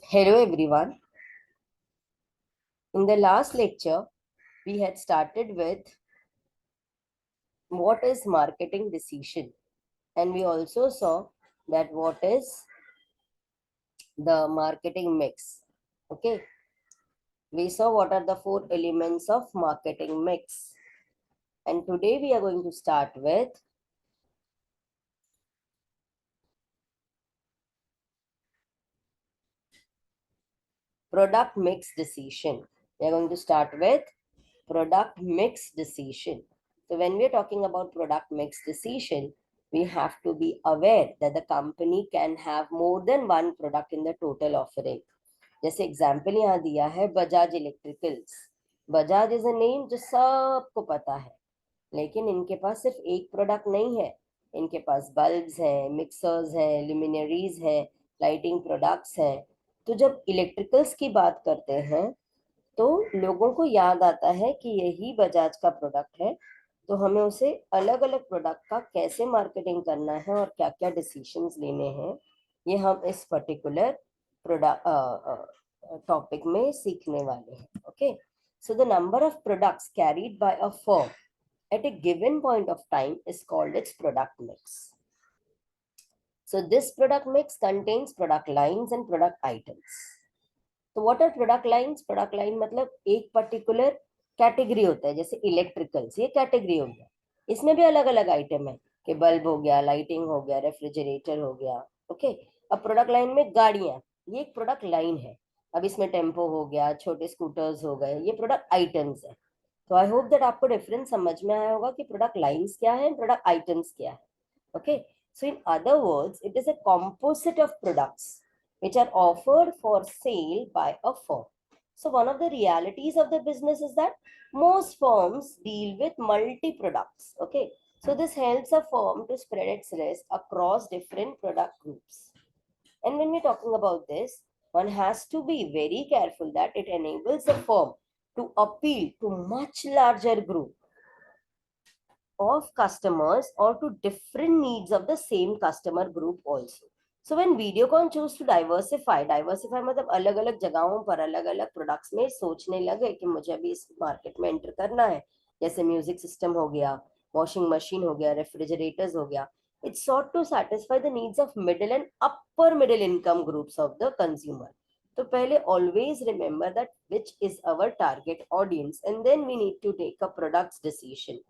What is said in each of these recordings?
Hello everyone. In the last lecture, we had started with what is marketing decision, and we also saw that what is the marketing mix. Okay, we saw what are the four elements of marketing mix, and today we are going to start with product mix decision. We are going to start with product mix decision. So when we are talking about product mix decision, we have to be aware that the company can have more than one product in the total offering. जैसे example यहाँ दिया है Bajaj electricals. Bajaj is a name जो सबको पता है, लेकिन इनके पास सिर्फ एक प्रोडक्ट नहीं है. इनके पास बल्ब्स हैं, मिक्सर्स हैं, लिमिनरीज हैं, लाइटिंग प्रोडक्ट्स हैं. तो जब इलेक्ट्रिकल्स की बात करते हैं तो लोगों को याद आता है कि यही बजाज का प्रोडक्ट है. तो हमें उसे अलग अलग प्रोडक्ट का कैसे मार्केटिंग करना है और क्या क्या डिसीशंस लेने हैं, ये हम इस पर्टिकुलर प्रोडक्ट टॉपिक में सीखने वाले हैं. Okay, so the number of products carried bye a firm at a given point of time is called its product mix. So this product mix contains product lines and product items. तो what are product lines? Product line मतलब एक particular category होता है. जैसे electricals ये category हो गया, इसमें भी अलग अलग आइटम है कि बल्ब हो गया, लाइटिंग हो गया, रेफ्रिजरेटर हो गया. ओके, अब प्रोडक्ट लाइन में गाड़ियां, ये एक प्रोडक्ट लाइन है. अब इसमें टेम्पो हो गया, छोटे स्कूटर्स हो गए, ये प्रोडक्ट आइटम्स है. तो आई होप दैट आपको डिफरेंस समझ में आया होगा कि प्रोडक्ट लाइंस क्या है, प्रोडक्ट आइटम्स क्या है. Okay, so in other words, it is a composite of products which are offered for sale by a firm. So one of the realities of the business is that most firms deal with multi products. Okay, so this helps a firm to spread its risk across different product groups. And when we're talking about this, one has to be very careful that it enables the firm to appeal to much larger group of customers or to different needs of the same customer group also. So when Videocon chose to diversify मतलब अलग अलग जगहों पर अलग अलग products में सोचने लगे कि मुझे अभी इस मार्केट में एंटर करना है. जैसे म्यूजिक सिस्टम हो गया, वॉशिंग मशीन हो गया, रेफ्रिजरेटर्स हो गया. It sought to satisfy the needs of middle and upper middle income groups of the consumer. तो पहले always remember that which is our target audience and then we need to take a products decision.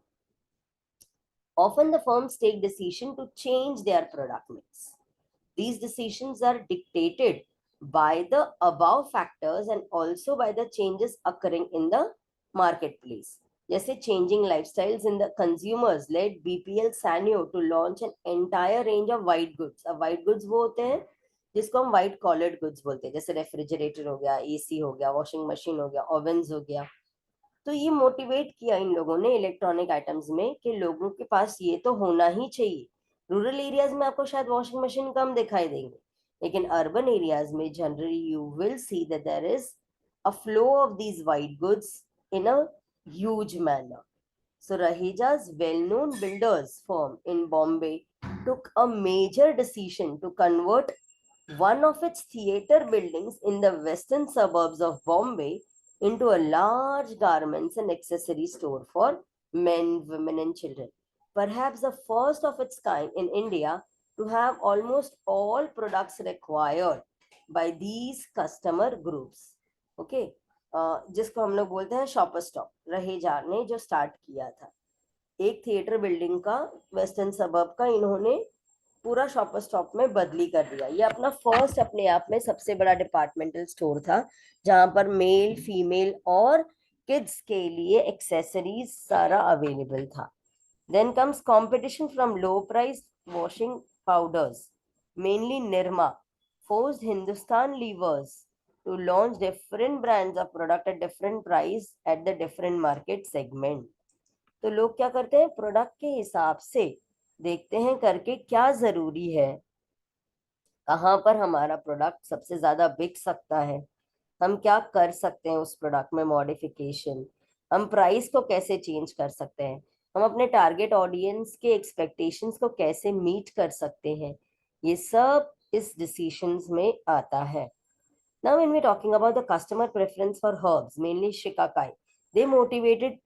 Often the firms take decision to change their product mix. These decisions are dictated by the above factors and also by the changes occurring in the marketplace. जैसे changing lifestyles in the consumers led BPL Sanyo to launch an entire range of white goods. अब white goods वो होते हैं जिसको हम white collared goods बोलते हैं. जैसे रेफ्रिजरेटर हो गया, AC हो गया, वॉशिंग मशीन हो गया, ovens हो गया. तो ये मोटिवेट किया इन लोगों ने इलेक्ट्रॉनिक आइटम्स में कि लोगों के पास ये तो होना ही चाहिए. रूरल एरियाज में आपको शायद वॉशिंग मशीन कम दिखाई देंगे, लेकिन अर्बन एरियाज में generally you will see that there is a flow of these white goods in a huge manner. So Raheja's well-known builders firm in Bombay took a major decision to convert one of its theater buildings in the western suburbs of Bombay into a large garments and accessory store for men, women, and children. Perhaps the first of its kind in India to have almost all products required by these customer groups. Okay, जिसको हम लोग बोलते हैं shopper stop, Raheja ने जो start किया था. एक थिएटर बिल्डिंग का वेस्टर्न सबर्ब का इन्होंने पूरा शॉपर स्टॉप में बदली कर दिया. ये अपना फर्स्ट अपने आप में सबसे बड़ा डिपार्टमेंटल स्टोर था जहां पर मेल, फीमेल और किड्स के लिए एक्सेसरीज सारा अवेलेबल था. Then comes competition from low price washing powders, mainly Nirma forced Hindustan Levers to launch different brands of product at different price at the different market segment. तो लोग क्या करते हैं, प्रोडक्ट के हिसाब से देखते हैं करके क्या जरूरी है, कहाँ पर हमारा प्रोडक्ट सबसे ज्यादा बिक सकता है, हम क्या कर सकते हैं उस प्रोडक्ट में मॉडिफिकेशन, हम प्राइस को कैसे चेंज कर सकते हैं, हम अपने टारगेट ऑडियंस के एक्सपेक्टेशंस को कैसे मीट कर सकते हैं. ये सब इस डिसीशंस में आता है. Now, when we're talking about the customer preference for herbs, mainly shikakai, they motivated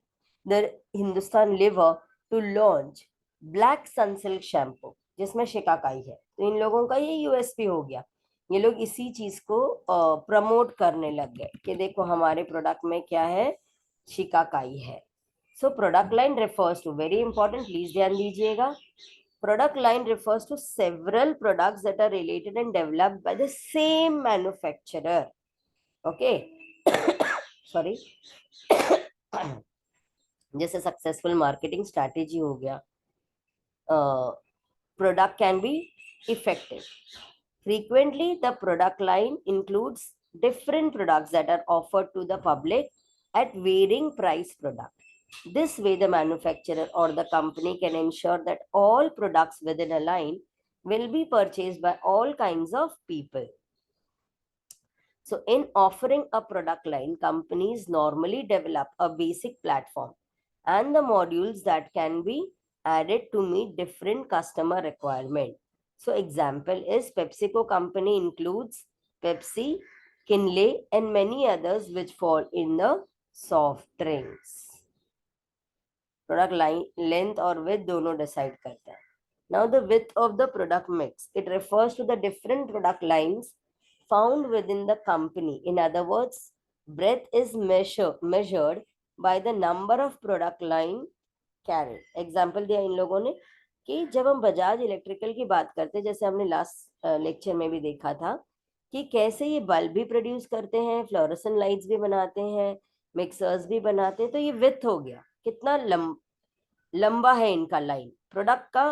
the Hindustan Liver to launch Black Sunsilk shampoo, जिसमें शिकाकाई है. तो इन लोगों का ये यूएसपी हो गया. ये लोग इसी चीज को प्रमोट करने लग गए कि देखो हमारे प्रोडक्ट में क्या है, शिकाकाई है. So product line refers to, very important, please ध्यान दीजिएगा. Product line refers to several products that are related and developed by the same manufacturer. Okay. Sorry. जैसे सक्सेसफुल मार्केटिंग स्ट्रैटेजी हो गया, product can be effective. Frequently, the product line includes different products that are offered to the public at varying price product. This way, the manufacturer or the company can ensure that all products within a line will be purchased by all kinds of people. So, in offering a product line, companies normally develop a basic platform and the modules that can be added to meet different customer requirements. So, example is PepsiCo company includes Pepsi, Kinley, and many others which fall in the soft drinks. Product line length और width दोनों decide करता है. Now the width of the product mix, it refers to the different product lines found within the company. In other words, breadth is measured by the number of product line carried. Example दिया इन लोगों ने कि जब हम Bajaj electrical की बात करते हैं, जैसे हमने लास्ट लेक्चर में भी देखा था कि कैसे ये बल्ब भी प्रोड्यूस करते हैं, फ्लोरेसेंट लाइट्स भी बनाते हैं, मिक्सर्स भी बनाते हैं. तो ये विथ हो गया, कितना लंबा है इनका लाइन, प्रोडक्ट का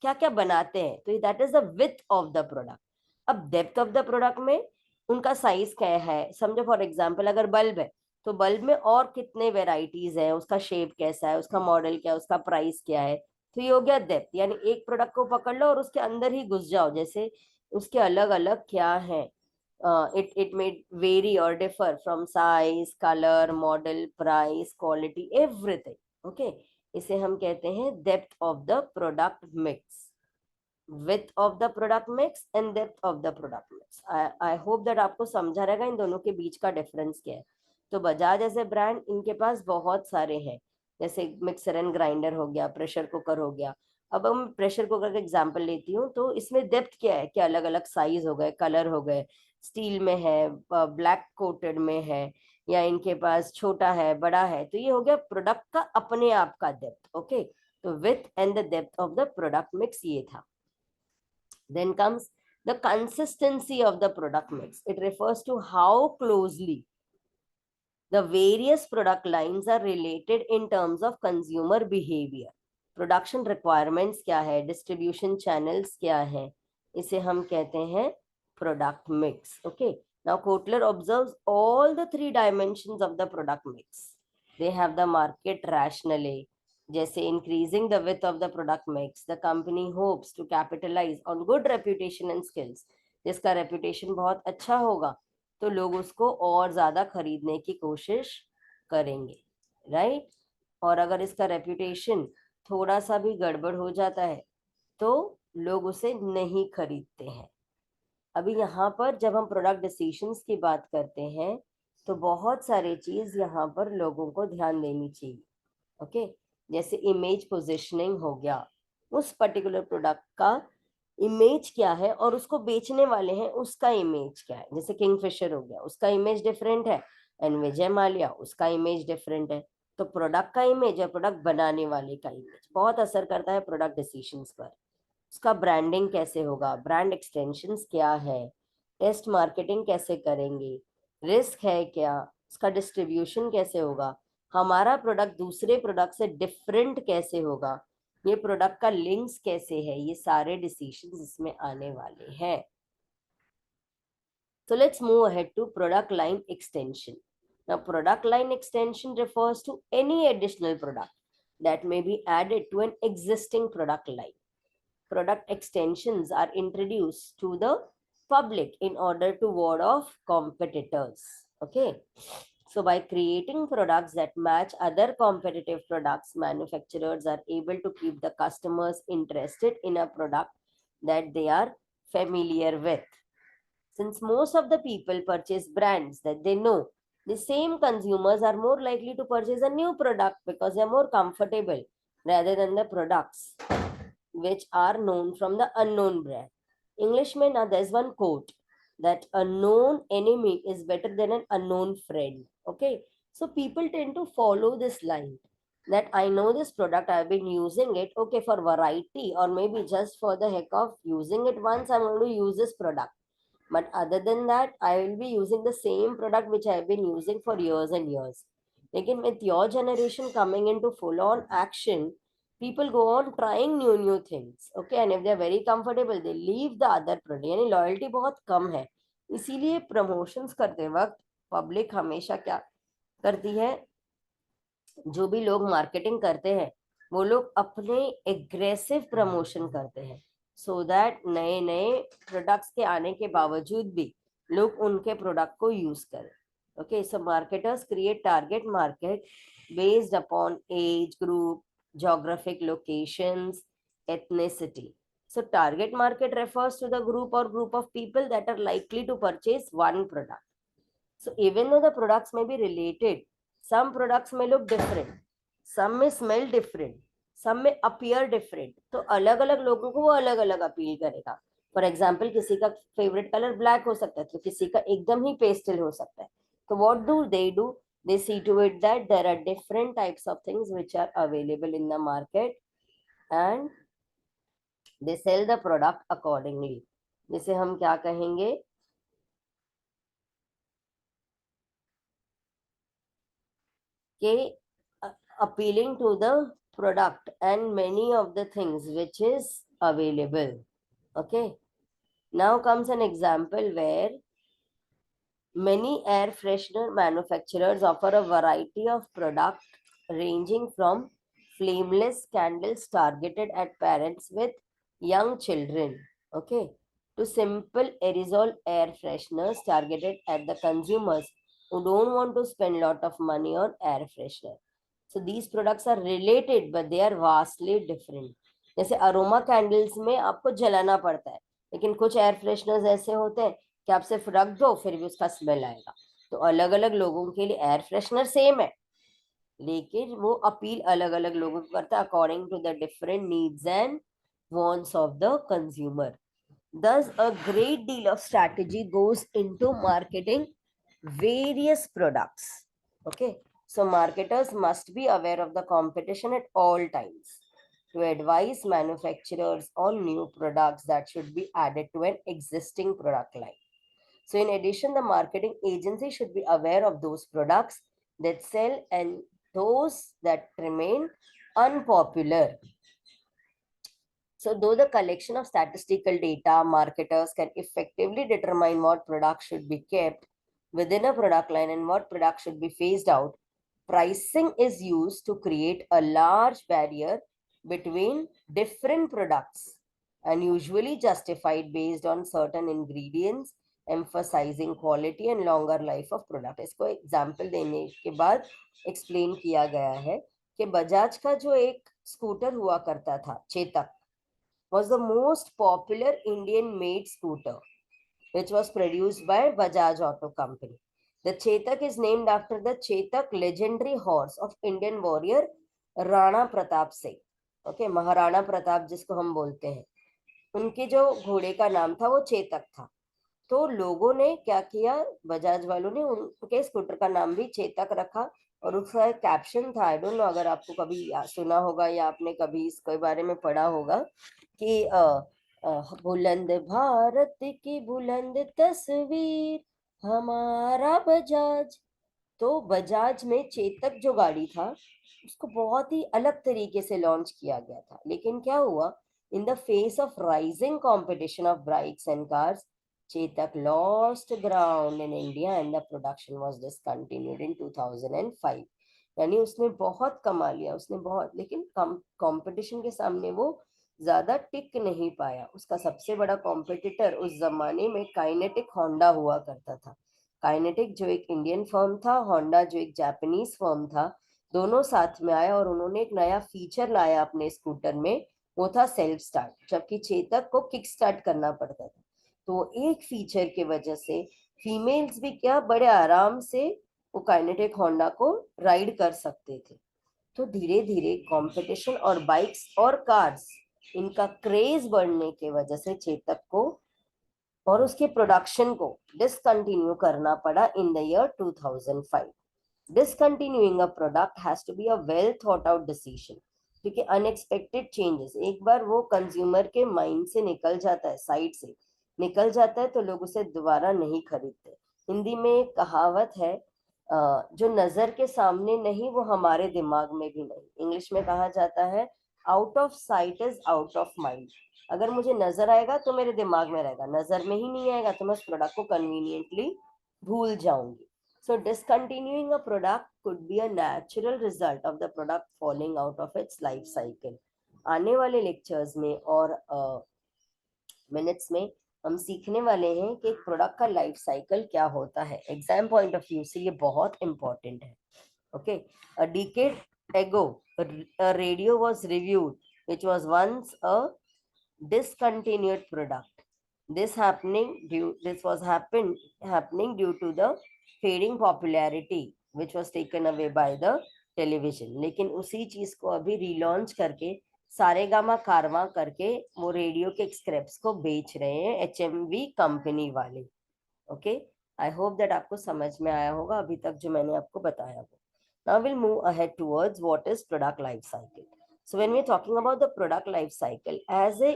क्या क्या बनाते हैं. तो that is the width of the product. अब डेप्थ ऑफ द प्रोडक्ट में उनका साइज क्या है. समझो फॉर एग्जांपल अगर बल्ब है तो बल्ब में और कितने वेराइटीज हैं, उसका शेप कैसा है, उसका मॉडल क्या है, उसका प्राइस क्या है. तो ये हो गया डेप्थ. यानी एक प्रोडक्ट को पकड़ लो और उसके अंदर ही घुस जाओ, जैसे उसके अलग अलग क्या है. it may vary or differ from size, color, model, price, quality, everything. Okay, इसे हम कहते हैं depth of the product mix, width of the product mix and depth of the product mix. I hope that आपको समझा रहेगा इन दोनों के बीच का डिफरेंस क्या है. तो बजाज ऐसे ब्रांड इनके पास बहुत सारे हैं, जैसे मिक्सर एंड ग्राइंडर हो गया, प्रेशर कुकर हो गया. अब हम प्रेशर कुकर का एग्जांपल लेती हूँ, तो इसमें डेप्थ क्या है कि अलग अलग साइज हो गए, कलर हो गए, स्टील में है, ब्लैक कोटेड में है, या इनके पास छोटा है, बड़ा है. तो ये हो गया प्रोडक्ट का अपने आप का डेप्थ. ओके, तो with and the depth of the product mix ये था. Then comes the consistency of the product mix. It refers to how closely the various product lines are related in terms of consumer behavior. Production requirements क्या है, distribution channels क्या है, इसे हम कहते हैं product mix. Okay. Now Kotler observes all the three dimensions of the product mix. They have the market rationale. जैसे increasing the width of the product mix, the company hopes to capitalize on good reputation and skills. जिसका reputation बहुत अच्छा होगा तो लोग उसको और ज्यादा खरीदने की कोशिश करेंगे, राइट. और अगर इसका रेपुटेशन थोड़ा सा भी गड़बड़ हो जाता है तो लोग उसे नहीं खरीदते हैं. अभी यहाँ पर जब हम प्रोडक्ट डिसीजंस की बात करते हैं तो बहुत सारे चीज यहाँ पर लोगों को ध्यान देनी चाहिए. ओके, जैसे इमेज पोजिशनिंग हो गया, उस पर्टिकुलर प्रोडक्ट का इमेज क्या है और उसको बेचने वाले हैं उसका इमेज क्या है. जैसे किंगफिशर हो गया, उसका इमेज डिफरेंट है, एंड विजय माल्या उसका इमेज डिफरेंट है. तो प्रोडक्ट का इमेज और प्रोडक्ट बनाने वाले का इमेज बहुत असर करता है प्रोडक्ट डिसीजंस पर. उसका ब्रांडिंग कैसे होगा, ब्रांड एक्सटेंशंस क्या है, टेस्ट मार्केटिंग कैसे करेंगे, रिस्क है क्या, उसका डिस्ट्रीब्यूशन कैसे होगा, हमारा प्रोडक्ट दूसरे प्रोडक्ट से डिफरेंट कैसे होगा, ये प्रोडक्ट का लिंक्स कैसे है, ये सारे डिसीजंस इसमें आने वाले हैं. So let's move ahead to product line extension. Now product line extension refers to any additional product that may be added to an existing product line. Product extensions are introduced to the public in order to ward off competitors. Okay. So by creating products that match other competitive products, manufacturers are able to keep the customers interested in a product that they are familiar with. Since most of the people purchase brands that they know, the same consumers are more likely to purchase a new product because they are more comfortable rather than the products which are known from the unknown brand. English में now there's one quote that a known enemy is better than an unknown friend. Okay, so people tend to follow this line that I know this product, I've been using it, okay, for variety or maybe just for the heck of using it once, I'm going to use this product. But other than that, I will be using the same product which I've been using for years and years. Again, with your generation coming into full on action, people go on trying new things. Okay, and if they're very comfortable, they leave the other product. यानी loyalty बहुत कम है, इसीलिए promotions करते वक्त public हमेशा क्या करती है, जो भी लोग मार्केटिंग करते हैं वो लोग अपने एग्रेसिव प्रमोशन करते हैं सो दैट नए नए प्रोडक्ट्स के आने के बावजूद भी लोग उनके प्रोडक्ट को यूज करें. Okay, so marketers create target market based upon age group, geographic locations, ethnicity. So target market refers to the group or group of people that are likely to purchase one product. So even though the products may be related, some products may look different, some may smell different, some may appear different. तो अलग अलग लोगों को वो अलग अलग appeal करेगा. For example किसी का फेवरेट कलर ब्लैक हो सकता है तो किसी का एकदम ही पेस्टल हो सकता है. तो what do? They see to it that there are different types of things which are available in the market and they sell the product accordingly. जिसे हम क्या कहेंगे, कि appealing to the product and many of the things which is available. Okay, now comes an example where many air freshener manufacturers offer a variety of product ranging from flameless candles targeted at parents with young children, okay, to simple aerosol air fresheners targeted at the consumers who don't want to spend a lot of money on air freshener. So these products are related but they are vastly different. जैसे aroma candles में आपको जलाना पड़ता है, लेकिन कुछ air fresheners ऐसे होते हैं कि आप सिर्फ रख दो फिर भी उसका स्मेल आएगा. तो अलग अलग लोगों के लिए एयर फ्रेशनर सेम है लेकिन वो अपील अलग अलग लोगों को करता है according to the different needs and wants of the consumer. Thus, a great deal of strategy goes into marketing various products. Okay, so marketers must be aware of the competition at all times to advise manufacturers on new products that should be added to an existing product line. So in addition, the marketing agency should be aware of those products that sell and those that remain unpopular. So though the collection of statistical data, marketers can effectively determine what products should be kept within a product line and what products should be phased out, pricing is used to create a large barrier between different products and usually justified based on certain ingredients, emphasizing quality and longer life of product. इसको example देने के बाद explain किया गया है कि बजाज का जो एक स्कूटर हुआ करता था Chetak was the most popular Indian made scooter which was produced by Bajaj Auto Company. The Chetak is named after the Chetak legendary horse of Indian warrior Rana Pratap Singh. Okay, Maharana Pratap जिसको हम बोलते हैं, उनके जो घोड़े का नाम था वो चेतक था. तो लोगों ने क्या किया, बजाज वालों ने उनके स्कूटर का नाम भी चेतक रखा और उसका एक कैप्शन था, आई डोंट नो अगर आपको कभी सुना होगा या आपने कभी इसके बारे में पढ़ा होगा कि बुलंद भारत की बुलंद तस्वीर हमारा बजाज. तो बजाज में चेतक जो गाड़ी था उसको बहुत ही अलग तरीके से लॉन्च किया गया था, लेकिन क्या हुआ, in the face of rising competition of bikes and cars, Chetak lost ground in India and the production was discontinued in 2005. यानी उसने बहुत कमा लिया, उसने बहुत, लेकिन कंपटीशन के सामने वो ज्यादा टिक नहीं पाया. उसका सबसे बड़ा कॉम्पिटिटर उस जमाने में काइनेटिक होंडा हुआ करता था. काइनेटिक जो एक इंडियन फर्म था, होंडा जो एक जापानीज फर्म था, दोनों साथ में आए और उन्होंने एक नया फीचर लाया अपने स्कूटर में, वो था सेल्फ स्टार्ट, जबकि चेतक को किक स्टार्ट करना पड़ता था. तो एक फीचर की वजह से फीमेल्स भी क्या बड़े आराम से वो काइनेटिक होंडा को राइड कर सकते थे। तो धीरे धीरे कंपटीशन और बाइक्स और कार्स इनका क्रेज बढ़ने के वजह से चेतक को और उसके प्रोडक्शन को डिसकंटिन्यू करना पड़ा in the year 2005। Discontinuing a product has to be a well thought out decision, क्योंकि अनएक्सपेक्टेड चेंजेस एक बार वो कंज्यूमर के माइंड से निकल जाता है, साइड से निकल जाता है, तो लोग उसे दोबारा नहीं खरीदते। हिंदी में एक कहावत है, जो नजर के सामने नहीं वो हमारे दिमाग में भी नहीं। इंग्लिश में कहा जाता है out of site is out of mind. अगर मुझे नजर आएगा तो मेरे दिमाग में रहेगा, नजर में ही नहीं आएगा तो मैं उस प्रोडक्ट को कन्वीनियंटली भूल जाऊंगी। So discontinuing a product could be a natural result of the product falling out of its life cycle. आने वाले लेक्चर्स में और मिनट्स में हम सीखने वाले हैं कि एक प्रोडक्ट का लाइफ साइकिल क्या होता है। एग्जाम पॉइंट ऑफ व्यू से ये बहुत इंपॉर्टेंट है। ओके, अ डिकेड एगो a radio was reviewed which was once a discontinued product. This was happening due to the fading popularity which was taken away by the television. लेकिन उसी चीज को अभी रिलॉन्च करके सारेगामा कारवा करके वो रेडियो के स्क्रैप्स को बेच रहे हैं HMV कंपनी वाले। ओके, आई होप दैट आपको समझ में आया होगा अभी तक जो मैंने आपको बताया वो। Now we'll move ahead towards what is product life cycle. So when we're talking about the product life cycle, as a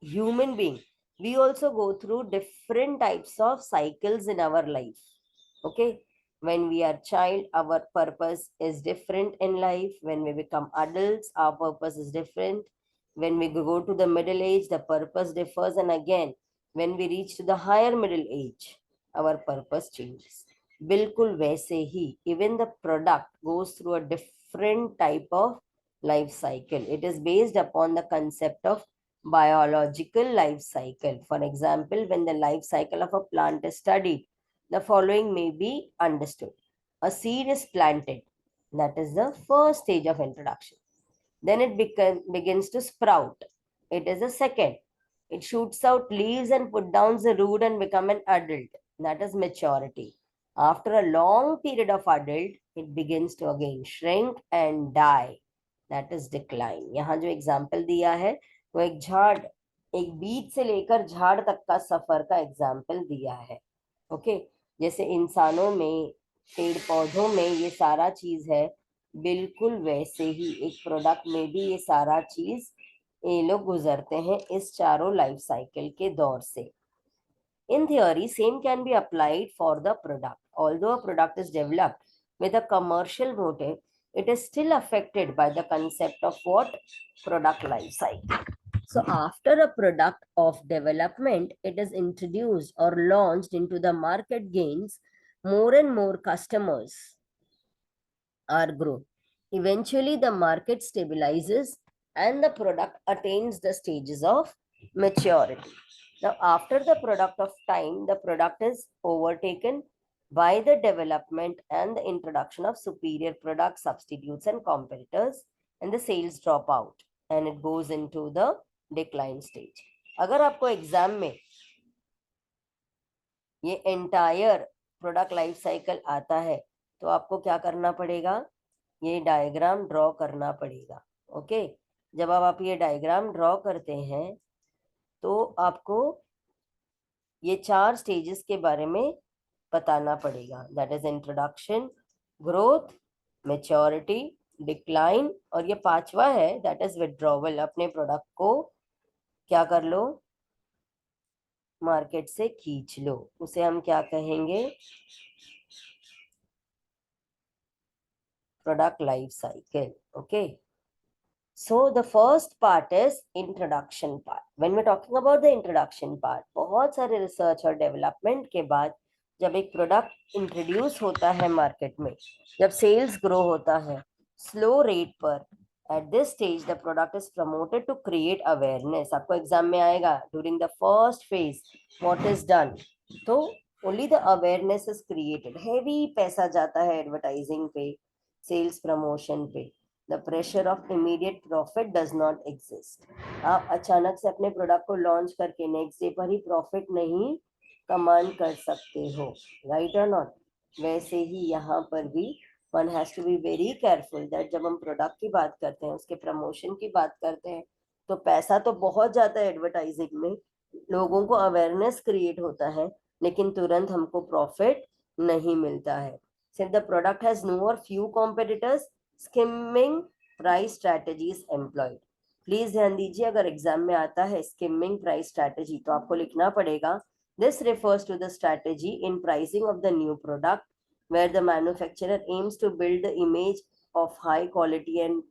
human being, we also go through different types of cycles in our life. Okay, when we are child, our purpose is different in life. When we become adults, our purpose is different. When we go to the middle age, the purpose differs, and again when we reach to the higher middle age, our purpose changes. बिल्कुल वैसे ही even the product goes through a different type of life cycle. It is based upon the concept of biological life cycle. For example, when the life cycle of a plant is studied, the following may be understood. A seed is planted. That is the first stage of introduction. Then it begins to sprout. It is the second. It shoots out leaves and put down the root and become an adult. That is maturity. After a long period of adult, it begins to again shrink and die. That is decline. यहाँ जो example दिया है वो एक झाड़, एक बीज से लेकर झाड़ तक का सफर का एग्जाम्पल दिया है। ओके, जैसे इंसानों में, पेड़ पौधों में ये सारा चीज है, बिल्कुल वैसे ही एक प्रोडक्ट में भी ये सारा चीज ये लोग गुजरते हैं इस चारों लाइफ साइकिल के दौर से। In theory, same can be applied for the product. Although a product is developed with a commercial motive, it is still affected by the concept of what? Product life cycle. So after a product of development, it is introduced or launched into the market, gains more and more customers are grown. Eventually, the market stabilizes and the product attains the stages of maturity. Now, after the product of time, the product is overtaken by the development and the introduction of superior products, substitutes, and competitors, and the sales drop out and it goes into the decline stage. अगर आपको exam में ये entire product life cycle आता है तो आपको क्या करना पड़ेगा? ये डायग्राम ड्रॉ करना पड़ेगा। ओके, जब आप ये डायग्राम ड्रॉ करते हैं तो आपको ये 4 स्टेजेस के बारे में बताना पड़ेगा। That is introduction, growth, maturity, decline, और ये 5वां है दैट इज विड्रॉवल। अपने प्रोडक्ट को क्या कर लो? मार्केट से खींच लो। उसे हम क्या कहेंगे? Product life cycle. Okay, so the first part is introduction part. When we're talking about the introduction part, बहुत सारे रिसर्च और डेवलपमेंट के बाद जब एक प्रोडक्ट इंट्रोड्यूस होता है मार्केट में, जब सेल्स ग्रो होता है स्लो रेट पर, at this stage the product is promoted to create awareness. आपको एग्जाम में आएगा during the first phase what is done, तो only the awareness is created. heavy पैसा जाता है एडवर्टाइजिंग पे, सेल्स प्रमोशन पे, the pressure of immediate profit does not exist. आप अचानक से अपने प्रोडक्ट को लॉन्च करके नेक्स्ट डे पर ही प्रॉफिट नहीं कमांड कर सकते हो, राइट और नॉट। वैसे ही यहाँ पर भी one has to be very careful that जब हम प्रोडक्ट की बात करते हैं, उसके प्रमोशन की बात करते हैं, तो पैसा तो बहुत जाता है एडवर्टाइजिंग में, लोगों को अवेयरनेस क्रिएट होता है, लेकिन तुरंत हमको प्रॉफिट नहीं मिलता है। सिर्फ द प्रोडक्ट हैज नो और few competitors, skimming price strategy is employed. Please ध्यान दीजिए, अगर एग्जाम में आता है स्किमिंग प्राइस स्ट्रैटेजी तो आपको लिखना पड़ेगा this refers to the strategy in pricing of the new product where the manufacturer aims to build the image of high quality and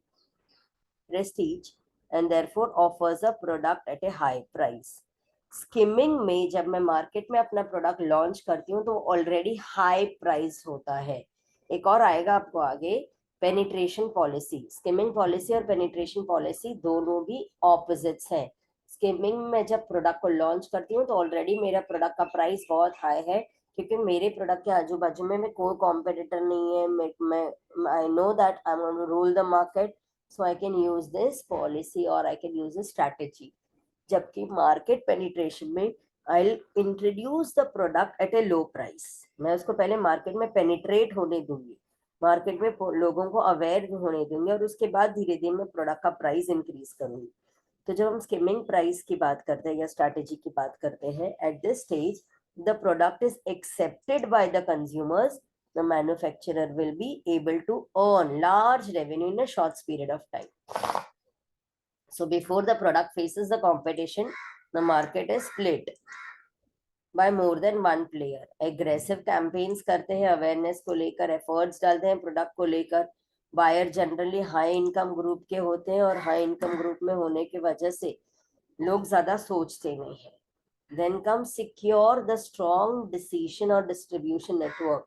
prestige and therefore offers a product at a high price. Skimming में जब मैं market में अपना product launch करती हूँ तो already high price होता है। एक और आएगा आपको आगे, पेनिट्रेशन पॉलिसी। स्किमिंग पॉलिसी और पेनिट्रेशन पॉलिसी दोनों भी ऑपोजिट्स हैं। स्किमिंग में जब प्रोडक्ट को लॉन्च करती हूँ तो ऑलरेडी मेरा प्रोडक्ट का प्राइस बहुत हाई है, क्योंकि मेरे प्रोडक्ट के आजू बाजू में कोई कॉम्पिटिटर नहीं है। मैं I know that I am going to rule the market, so I can use this policy or I can use this strategy. जबकि मार्केट पेनिट्रेशन में I'll introduce the product at a low price. मैं उसको पहले market में penetrate होने दूंगी, market में लोगों को अवेयर होने दूंगी और उसके बाद धीरे धीरे मैं प्रोडक्ट का प्राइस इंक्रीज करूंगी। तो जब हम स्किमिंग प्राइस की बात करते हैं या स्ट्रैटेजी की बात करते हैं, at this stage the product is accepted by the consumers, the manufacturer will be able to earn large revenue in a short period of time. So before the product faces the competition, the market is split by more than one player. Aggressive campaigns करते हैं, awareness को लेकर efforts डालते हैं product को लेकर। Buyer generally high income group के होते हैं और हाई इनकम ग्रुप में होने की वजह से लोग ज्यादा सोचते नहीं है। Then comes secure the strong decision or distribution network.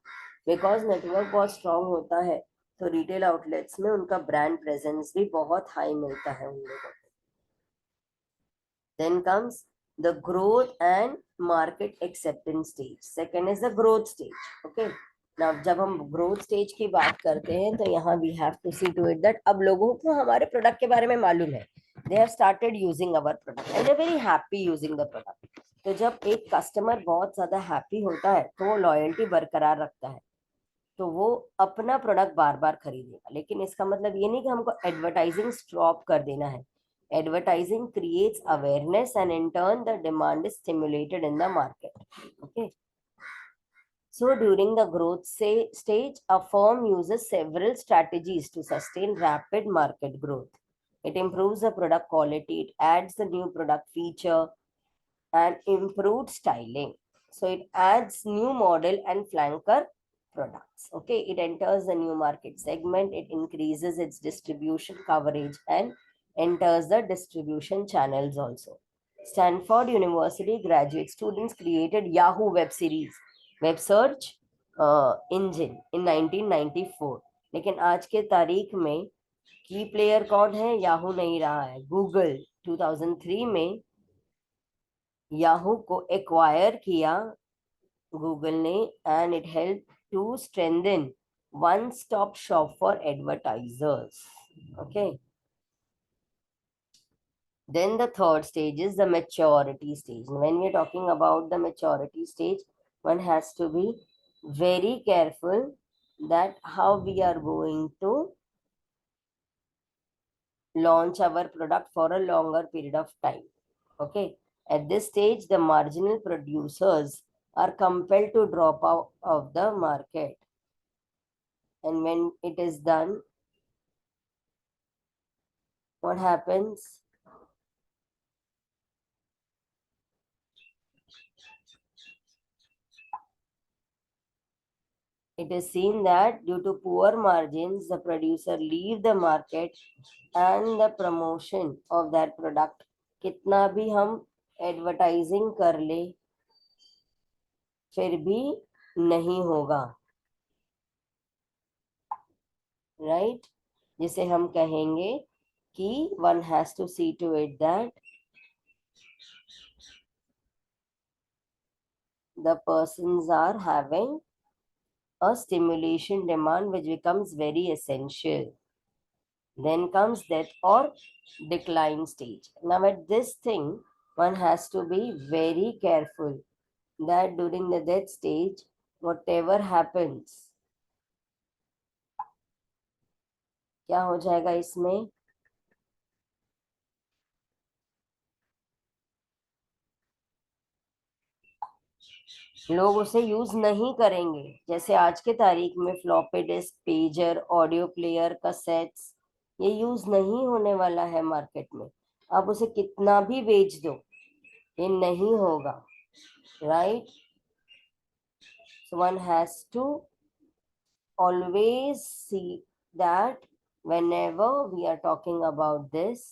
Because network बहुत स्ट्रांग होता है तो रिटेल आउटलेट्स में उनका ब्रांड प्रेजेंस भी बहुत हाई मिलता है उन लोगों को। Then comes the growth and market acceptance stage. Second is the growth stage. Okay, now जब हम ग्रोथ स्टेज की बात करते हैं तो यहाँ we have to see to it that अब लोगों को हमारे प्रोडक्ट के बारे में मालूम है, they have started using our product and they very happy using the product. तो जब एक कस्टमर बहुत ज्यादा हैप्पी होता है तो वो लॉयल्टी बरकरार रखता है, तो वो अपना प्रोडक्ट बार बार खरीदेगा। लेकिन इसका मतलब ये नहीं कि हमको एडवर्टाइजिंग स्टॉप कर देना है। Advertising creates awareness and in turn the demand is stimulated in the market. Okay, so during the growth stage, a firm uses several strategies to sustain rapid market growth. It improves the product quality, it adds the new product feature and improved styling. So it adds new model and flanker products. Okay, it enters the new market segment, it increases its distribution coverage and enters the distribution channels also. Stanford University graduate students created Yahoo web series, web search engine in 1994. लेकिन आज के तारीख में की player कौन है? Yahoo नहीं रहा है, गूगल 2003 में याहू को एक्वायर किया गूगल ने and it help to strengthen one stop shop for advertisers. Okay, then the third stage is the maturity stage. When we are talking about the maturity stage, one has to be very careful that how we are going to launch our product for a longer period of time. Okay, at this stage the marginal producers are compelled to drop out of the market, and when it is done, what happens? It is seen that due to poor margins, the producer leave the market and the promotion of that product, कितना भी हम advertising कर ले फिर भी नहीं होगा, right? जिसे हम कहेंगे कि one has to see to it that the persons are having a stimulation demand which becomes very essential. Then comes death or decline stage. Now at this thing, one has to be very careful that during the death stage, whatever happens, क्या हो जाएगा इसमें? लोग उसे use नहीं करेंगे। जैसे आज के तारीख में floppy disk, pager, audio player, cassettes, ये यूज नहीं होने वाला है मार्केट में। आप उसे कितना भी बेच दो, ये नहीं होगा, right? So one has to always see that whenever we are talking about this,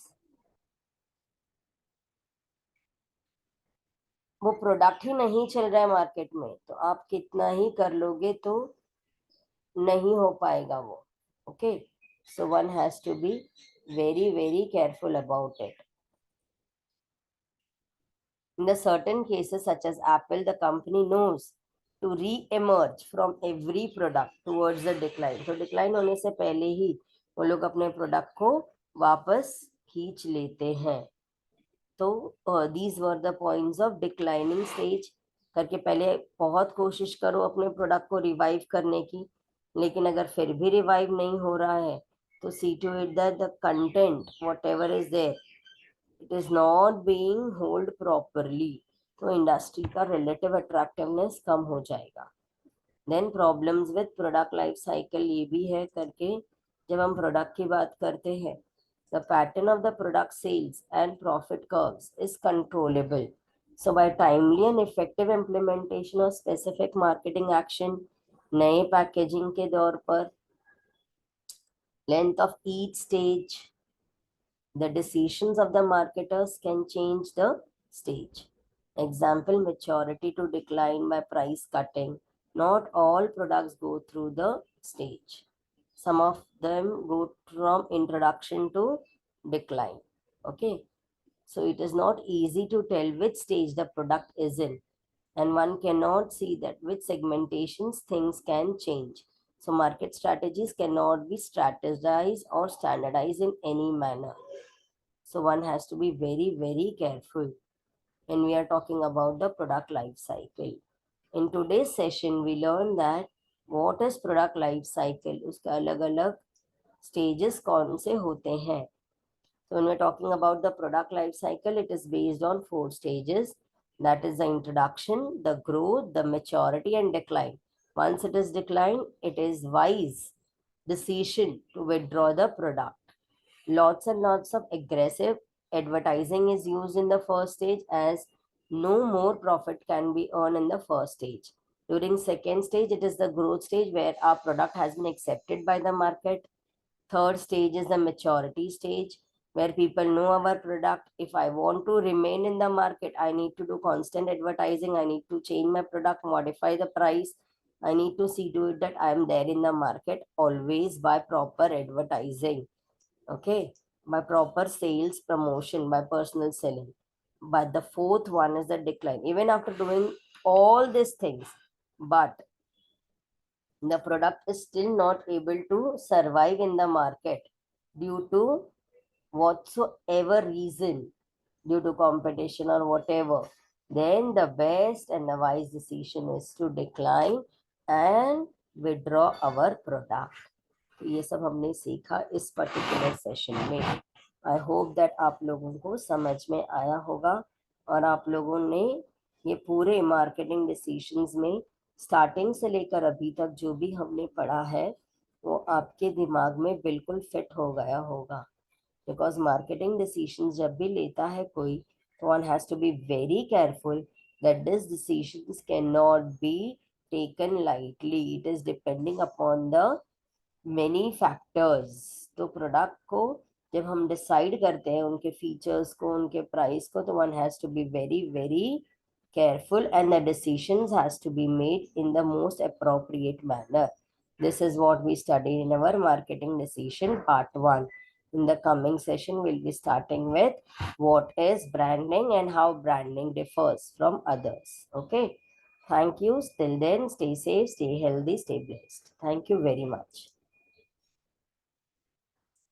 वो प्रोडक्ट ही नहीं चल रहा है मार्केट में, तो आप कितना ही कर लोगे तो नहीं हो पाएगा वो। Okay, so one has to be very careful about it. In the certain cases such as Apple, the company knows to re-emerge from every product towards the decline. तो decline होने से पहले ही वो लोग अपने प्रोडक्ट को वापस खींच लेते हैं। तो these were the points of declining stage करके पहले बहुत कोशिश करो अपने प्रोडक्ट को रिवाइव करने की, लेकिन अगर फिर भी रिवाइव नहीं हो रहा है तो see to it that the content whatever is there, it is not being hold properly, तो इंडस्ट्री का रिलेटिव अट्रैक्टिवनेस कम हो जाएगा। Then problems with product life cycle, ये भी है करके जब हम प्रोडक्ट की बात करते हैं, the pattern of the product sales and profit curves is controllable. So by timely and effective implementation of specific marketing action, नए पैकेजिंग के दौर पर, length of each stage, the decisions of the marketers can change the stage. Example, maturity to decline by price cutting. Not all products go through the stage. Some of them go from introduction to decline. Okay. So it is not easy to tell which stage the product is in. And one cannot see that which segmentations things can change. So market strategies cannot be strategized or standardized in any manner. So one has to be very careful when we are talking about the product life cycle. In today's session, we learned that what is product life cycle, उसका अलग-अलग stages कौन से होते हैं. So when we're talking about the product life cycle, it is based on 4 stages. That is the introduction, the growth, the maturity and decline. Once it is declined, it is wise decision to withdraw the product. Lots and lots of aggressive advertising is used in the first stage, as no more profit can be earned in the first stage. During second stage, it is the growth stage where our product has been accepted by the market. Third stage is the maturity stage where people know our product. If I want to remain in the market, I need to do constant advertising. I need to change my product, modify the price. I need to see to it that I am there in the market always by proper advertising. Okay, by proper sales promotion, by personal selling. But the fourth one is the decline. Even after doing all these things, but the product is still not able to survive in the market due to whatsoever reason, due to competition or whatever, then the best and the wise decision is to decline and withdraw our product. तो ये सब हमने सीखा इस particular session में। I hope that आप लोगों को समझ में आया होगा और आप लोगों ने ये पूरे मार्केटिंग डिसीजंस में स्टार्टिंग से लेकर अभी तक जो भी हमने पढ़ा है वो आपके दिमाग में बिल्कुल फिट हो गया होगा। बिकॉज मार्केटिंग डिसीजंस जब भी लेता है कोई, तो one has to be very careful that this decisions can not be taken lightly. It is depending upon the many factors. तो प्रोडक्ट को जब हम डिसाइड करते हैं, उनके फीचर्स को, उनके प्राइस को, तो one has to be very careful and the decisions has to be made in the most appropriate manner. This is what we studied in our marketing decision part 1. In the coming session, we'll be starting with what is branding and how branding differs from others. Okay. Thank you. Till then, stay safe, stay healthy, stay blessed. Thank you very much.